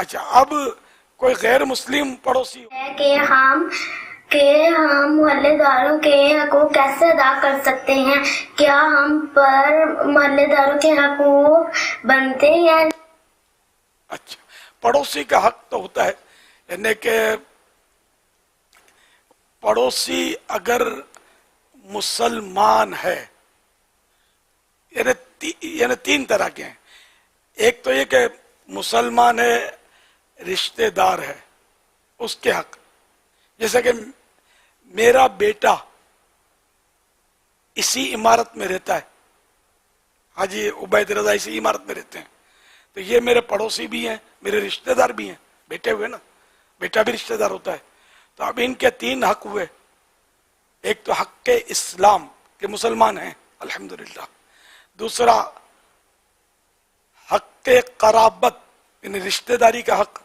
اچھا، اب کوئی غیر مسلم پڑوسی ہے کہ ہم محلے داروں کے حقوق کیسے ادا کر سکتے ہیں؟ کیا ہم پر محلے داروں کے حقوق بنتے ہیں؟ اچھا، پڑوسی کا حق تو ہوتا ہے، یعنی کہ پڑوسی اگر مسلمان ہے، یعنی تین طرح کے ہیں۔ ایک تو یہ کہ مسلمان ہے، رشتہ دار ہے، اس کے حق، جیسے کہ میرا بیٹا اسی عمارت میں رہتا ہے، حاجی عبید رضا اسی عمارت میں رہتے ہیں، تو یہ میرے پڑوسی بھی ہیں، میرے رشتہ دار بھی ہیں، بیٹے ہوئے نا، بیٹا بھی رشتہ دار ہوتا ہے۔ تو اب ان کے تین حق ہوئے، ایک تو حق اسلام کہ مسلمان ہیں الحمدللہ، دوسرا حق قرابت یعنی رشتہ داری کا حق،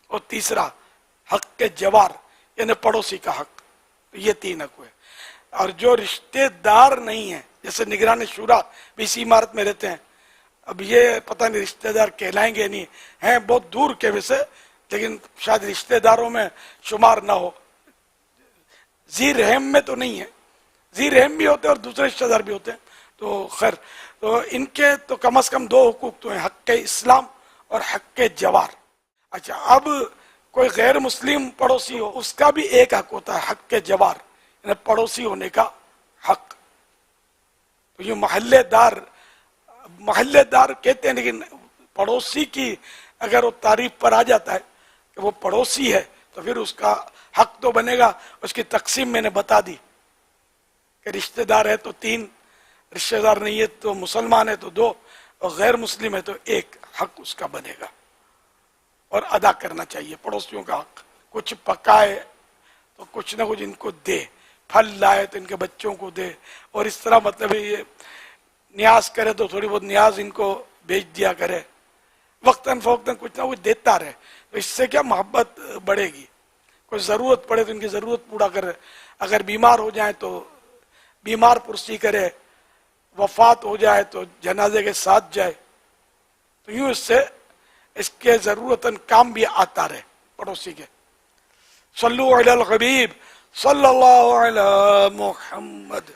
اور تیسرا حق جوار یعنی پڑوسی کا حق۔ یہ تین حق ہوئے، اور جو رشتہ دار نہیں ہیں، جیسے نگران شورا بھی اسی عمارت میں رہتے ہیں، اب یہ پتہ نہیں رشتہ دار کہلائیں گے نہیں، ہیں بہت دور کے ویسے، لیکن شاید رشتہ داروں میں شمار نہ ہو، ذی رحم میں تو نہیں ہے، ذی رحم بھی ہوتے ہیں اور دوسرے رشتہ دار بھی ہوتے ہیں، تو خیر، تو ان کے تو کم از کم دو حقوق تو ہیں، حق اسلام اور حق جوار۔ اچھا، اب کوئی غیر مسلم پڑوسی ہو، اس کا بھی ایک حق ہوتا ہے، حق جوار یعنی پڑوسی ہونے کا حق۔ تو یہ محلے دار کہتے ہیں، لیکن پڑوسی کی اگر وہ تعریف پر آ جاتا ہے کہ وہ پڑوسی ہے تو پھر اس کا حق تو بنے گا۔ اس کی تقسیم میں نے بتا دی کہ رشتہ دار ہے تو تین، رشتہ دار نہیں ہے تو مسلمان ہے تو دو، اور غیر مسلم ہے تو ایک حق اس کا بنے گا، اور ادا کرنا چاہیے پڑوسیوں کا حق۔ کچھ پکائے تو کچھ نہ کچھ ان کو دے، پھل لائے تو ان کے بچوں کو دے، اور اس طرح مطلب یہ نیاز کرے تو تھوڑی بہت نیاز ان کو بیچ دیا کرے، وقتاً فوقتاً کچھ نہ کچھ دیتا رہے، تو اس سے کیا محبت بڑھے گی۔ کوئی ضرورت پڑے تو ان کی ضرورت پورا کرے، اگر بیمار ہو جائیں تو بیمار پرسی کرے، وفات ہو جائے تو جنازے کے ساتھ جائے، تو یوں اس سے اس کے ضرورتاً کام بھی آتا رہے پڑوسی کے۔ صلو علی الحبیب صلی اللہ علی محمد۔